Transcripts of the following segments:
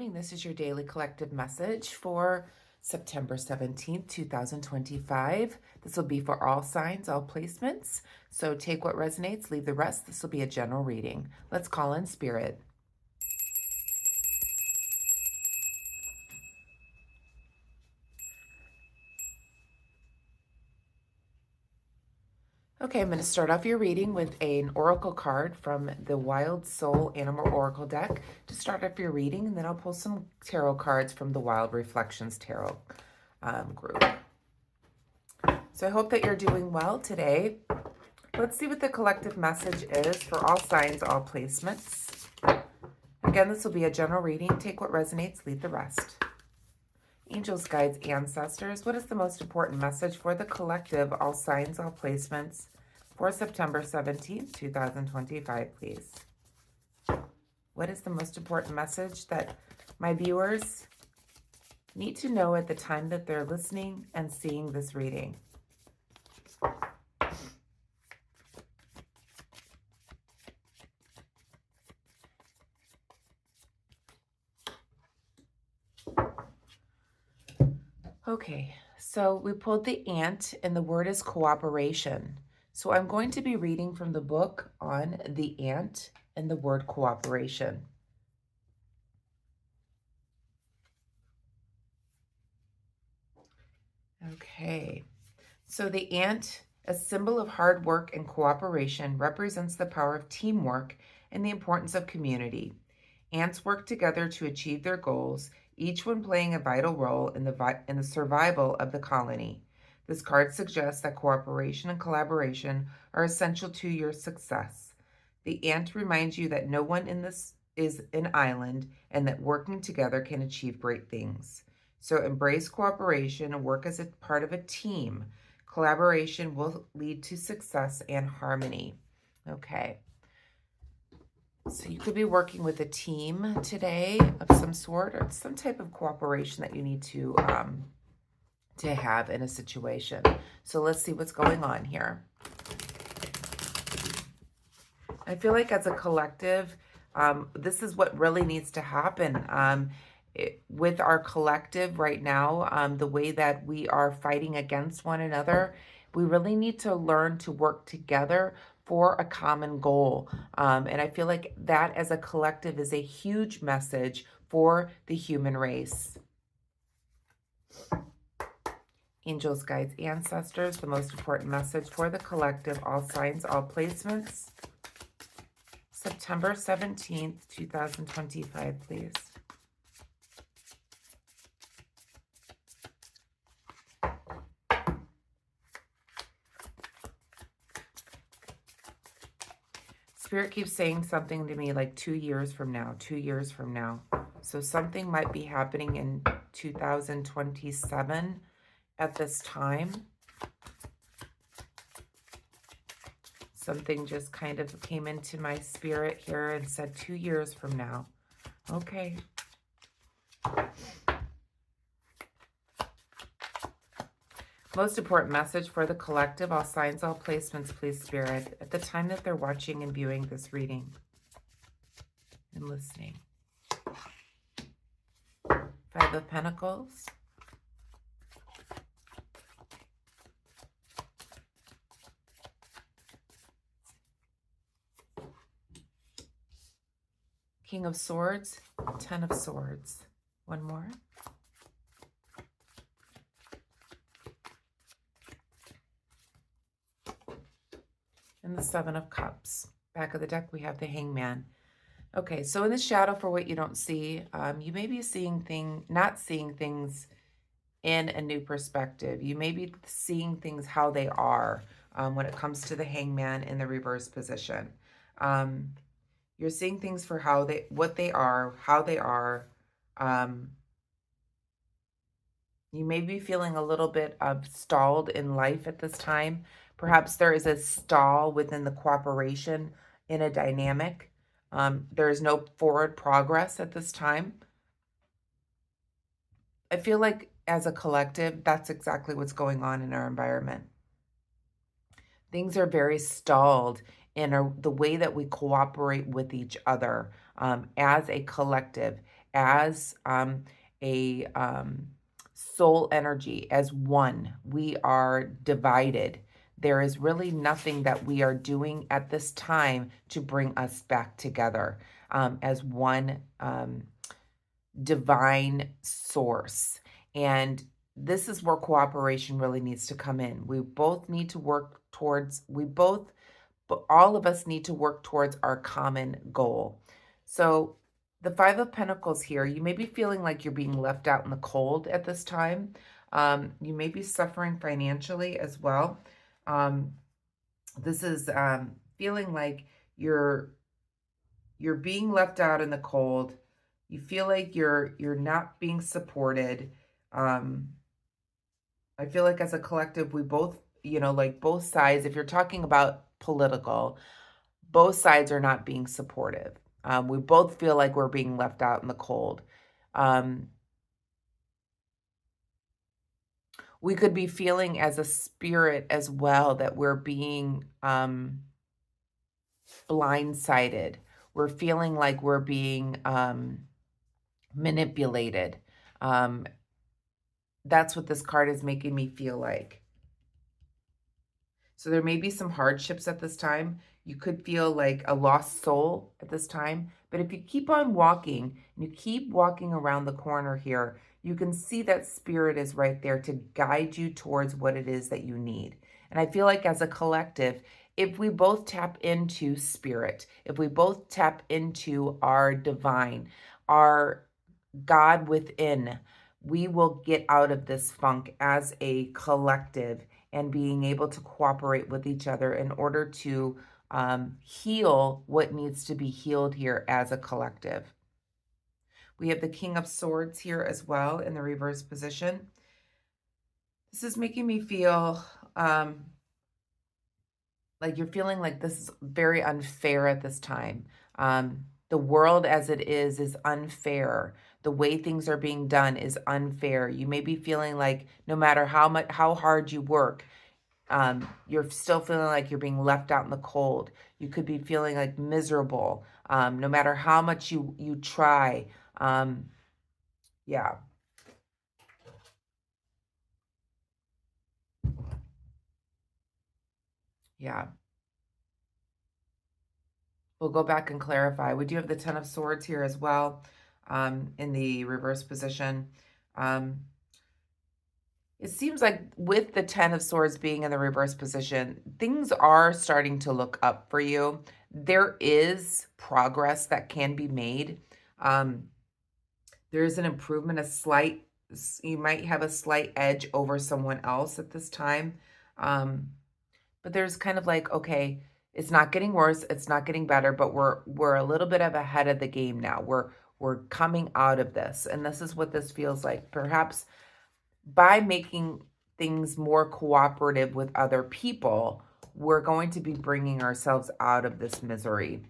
morning. This is your daily collective message for September 17th, 2025. This will be for all signs, all placements. So take what resonates, leave the rest. This will be a general reading. Let's call in spirit. Okay, I'm going to start off your reading with an oracle card from the Wild Soul Animal Oracle deck to start off your reading, and then I'll pull some tarot cards from the Wild Reflections Tarot group. So I hope that you're doing well today. Let's see what the collective message is for all signs, all placements. Again, this will be a general reading. Take what resonates, leave the rest. Angels, guides, ancestors, what is the most important message for the collective, all signs, all placements, for September 17th, 2025, please? What is the most important message that my viewers need to know at the time that they're listening and seeing this reading? Okay, so we pulled the ant, and the word is cooperation. So I'm going to be reading from the book on the ant and the word cooperation. Okay, so the ant, a symbol of hard work and cooperation, represents the power of teamwork and the importance of community. Ants work together to achieve their goals, each one playing a vital role in the survival of the colony. This card suggests that cooperation and collaboration are essential to your success. The ant reminds you that no one in this is an island and that working together can achieve great things. So embrace cooperation and work as a part of a team. Collaboration will lead to success and harmony. Okay. So you could be working with a team today of some sort, or some type of cooperation that you need to have in a situation. So let's see what's going on here. I feel like as a collective, this is what really needs to happen. With our collective right now, the way that we are fighting against one another, we really need to learn to work together for a common goal. And I feel like that as a collective is a huge message for the human race. Angels, guides, ancestors, the most important message for the collective, all signs, all placements. September 17th, 2025, please. Spirit keeps saying something to me like 2 years from now, 2 years from now. So something might be happening in 2027 at this time. Something just kind of came into my spirit here and said 2 years from now. Okay. Most important message for the collective, all signs, all placements, please, Spirit, at the time that they're watching and viewing this reading and listening. 5 of Pentacles. King of Swords, 10 of Swords. One more. And the 7 of Cups. Back of the deck, we have the Hangman. Okay, so in the shadow for what you don't see, you may be not seeing things in a new perspective. You may be seeing things how they are when it comes to the Hangman in the reverse position. You're seeing things for what they are, how they are. You may be feeling a little bit stalled in life at this time. Perhaps there is a stall within the cooperation in a dynamic. There is no forward progress at this time. I feel like as a collective, that's exactly what's going on in our environment. Things are very stalled in the way that we cooperate with each other as a collective, as a soul energy, as one. We are divided. There is really nothing that we are doing at this time to bring us back together as one divine source. And this is where cooperation really needs to come in. We both need to work towards, but all of us need to work towards our common goal. So the Five of Pentacles here, you may be feeling like you're being left out in the cold at this time. You may be suffering financially as well. This is feeling like you're being left out in the cold. You feel like you're not being supported. I feel like as a collective, we both, like both sides, if you're talking about political, both sides are not being supportive. We both feel like we're being left out in the cold. We could be feeling as a spirit as well that we're being blindsided. We're feeling like we're being manipulated. That's what this card is making me feel like. So there may be some hardships at this time. You could feel like a lost soul at this time. But if you keep on walking, and you keep walking around the corner here, you can see that spirit is right there to guide you towards what it is that you need. And I feel like as a collective, if we both tap into spirit, if we both tap into our divine, our God within, we will get out of this funk as a collective and being able to cooperate with each other in order to heal what needs to be healed here as a collective. We have the King of Swords here as well in the reverse position. This is making me feel like you're feeling like this is very unfair at this time. The world as it is unfair. The way things are being done is unfair. You may be feeling like no matter how hard you work, you're still feeling like you're being left out in the cold. You could be feeling like miserable, no matter how much you try. Yeah. Yeah. We'll go back and clarify. We do have the Ten of Swords here as well, in the reverse position. It seems like with the Ten of Swords being in the reverse position, things are starting to look up for you. There is progress that can be made. There is an improvement, you might have a slight edge over someone else at this time. But there's kind of like, okay, it's not getting worse, it's not getting better, but we're a little bit of ahead of the game now. We're coming out of this, and this is what this feels like. Perhaps by making things more cooperative with other people, we're going to be bringing ourselves out of this misery.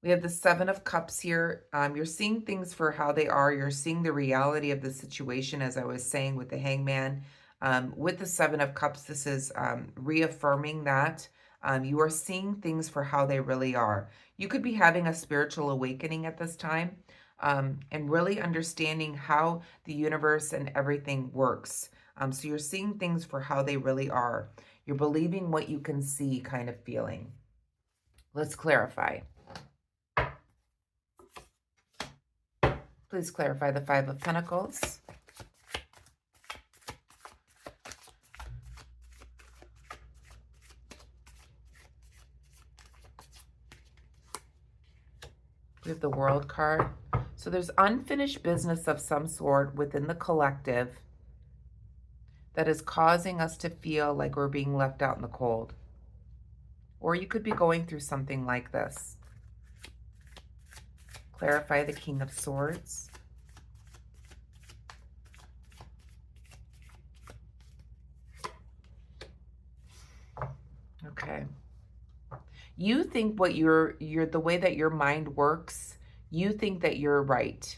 We have the Seven of Cups here. You're seeing things for how they are. You're seeing the reality of the situation, as I was saying with the Hangman. With the Seven of Cups, this is reaffirming that. You are seeing things for how they really are. You could be having a spiritual awakening at this time, and really understanding how the universe and everything works. So you're seeing things for how they really are. You're believing what you can see kind of feeling. Let's clarify. Please clarify the Five of Pentacles. We have the World card. So there's unfinished business of some sort within the collective that is causing us to feel like we're being left out in the cold. Or you could be going through something like this. Clarify the King of Swords. Okay. You think what you're the way that your mind works, you think that you're right.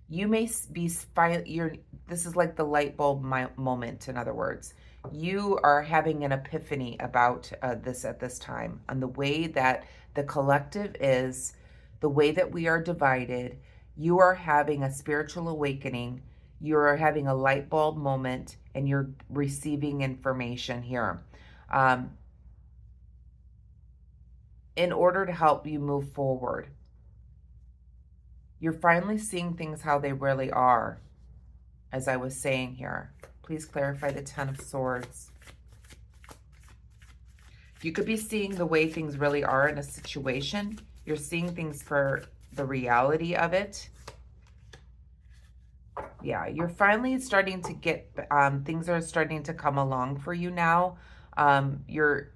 You may be this is like the light bulb moment, in other words. You are having an epiphany about this at this time, on the way that the collective is, the way that we are divided. You are having a spiritual awakening. You're having a light bulb moment, and you're receiving information here in order to help you move forward. You're finally seeing things how they really are, as I was saying here. Please clarify the Ten of Swords. You could be seeing the way things really are in a situation. You're seeing things for the reality of it. Yeah, you're finally starting to get, things are starting to come along for you now. You're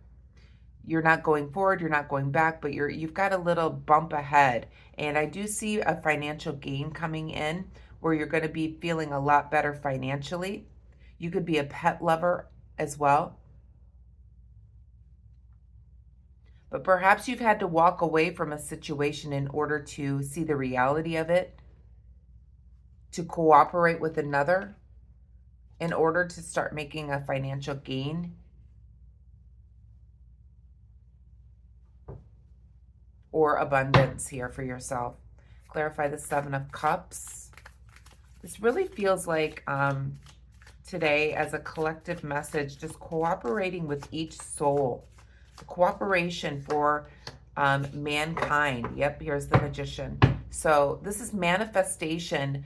not going forward, you're not going back, but you've got a little bump ahead. And I do see a financial gain coming in where you're going to be feeling a lot better financially. You could be a pet lover as well. But perhaps you've had to walk away from a situation in order to see the reality of it, to cooperate with another in order to start making a financial gain. Or abundance here for yourself. Clarify the Seven of Cups. This really feels like today as a collective message, just cooperating with each soul. Cooperation for mankind. Yep, here's the Magician. So this is manifestation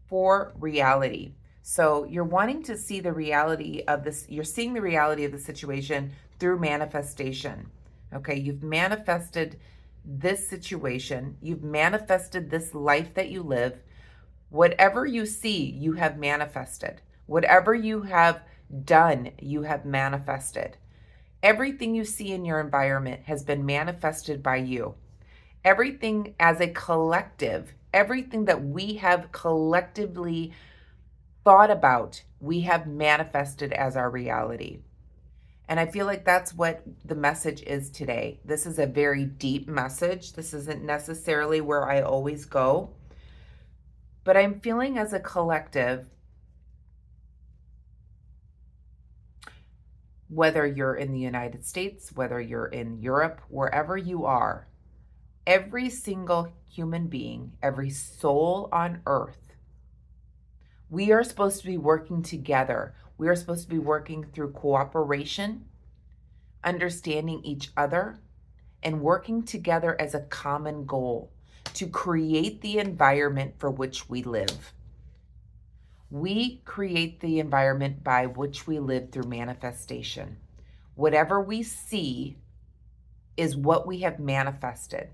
for reality. So you're wanting to see the reality of this. You're seeing the reality of the situation through manifestation. Okay, you've manifested this situation. You've manifested this life that you live. Whatever you see, you have manifested. Whatever you have done, you have manifested. Everything you see in your environment has been manifested by you. Everything as a collective, everything that we have collectively thought about, we have manifested as our reality. And I feel like that's what the message is today. This is a very deep message. This isn't necessarily where I always go. But I'm feeling as a collective, whether you're in the United States, whether you're in Europe, wherever you are, every single human being, every soul on earth, we are supposed to be working together. We are supposed to be working through cooperation, understanding each other, and working together as a common goal to create the environment for which we live. We create the environment by which we live through manifestation. Whatever we see is what we have manifested.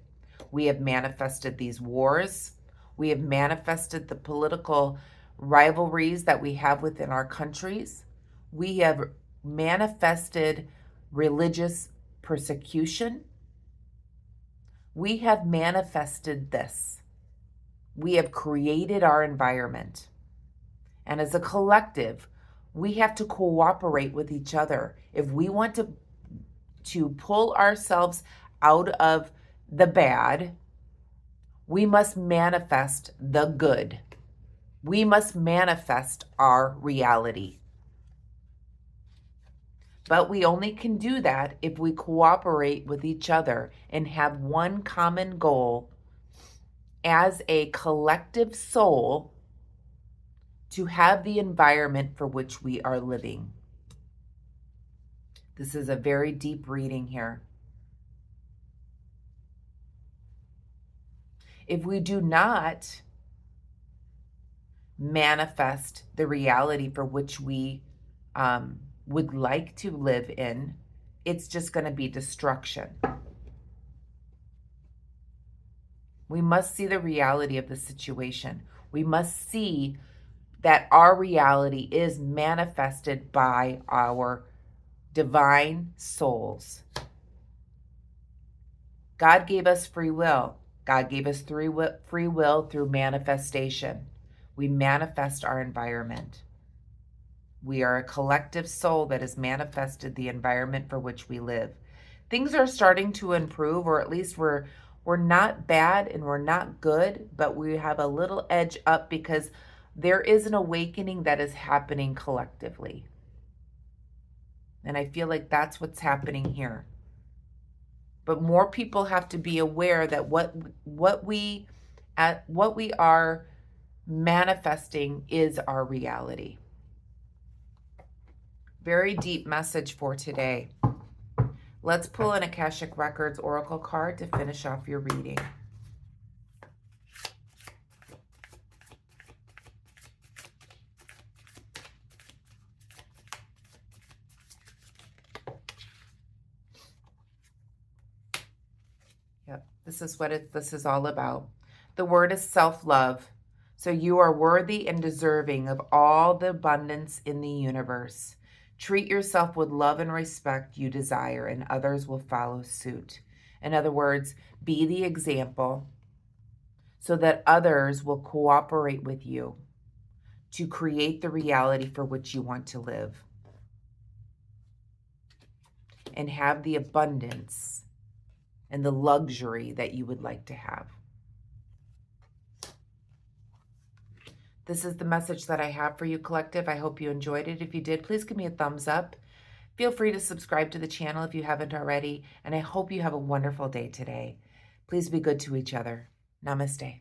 We have manifested these wars. We have manifested the political rivalries that we have within our countries. We have manifested religious persecution. We have manifested this. We have created our environment. And as a collective, we have to cooperate with each other. If we want to pull ourselves out of the bad, we must manifest the good. We must manifest our reality. But we only can do that if we cooperate with each other and have one common goal as a collective soul to have the environment for which we are living. This is a very deep reading here. If we do not manifest the reality for which we would like to live in, it's just going to be destruction. We must see the reality of the situation. We must see that our reality is manifested by our divine souls. God gave us free will. God gave us free will through manifestation. We manifest our environment. We are a collective soul that has manifested the environment for which we live. Things are starting to improve, or at least we're not bad and we're not good, but we have a little edge up because there is an awakening that is happening collectively. And I feel like that's what's happening here. But more people have to be aware that what we At what we are manifesting is our reality. Very deep message for today. Let's pull an Akashic Records Oracle card to finish off your reading. Yep, this is what this is all about. The word is self-love. So you are worthy and deserving of all the abundance in the universe. Treat yourself with love and respect you desire, and others will follow suit. In other words, be the example so that others will cooperate with you to create the reality for which you want to live and have the abundance and the luxury that you would like to have. This is the message that I have for you, collective. I hope you enjoyed it. If you did, please give me a thumbs up. Feel free to subscribe to the channel if you haven't already, and I hope you have a wonderful day today. Please be good to each other. Namaste.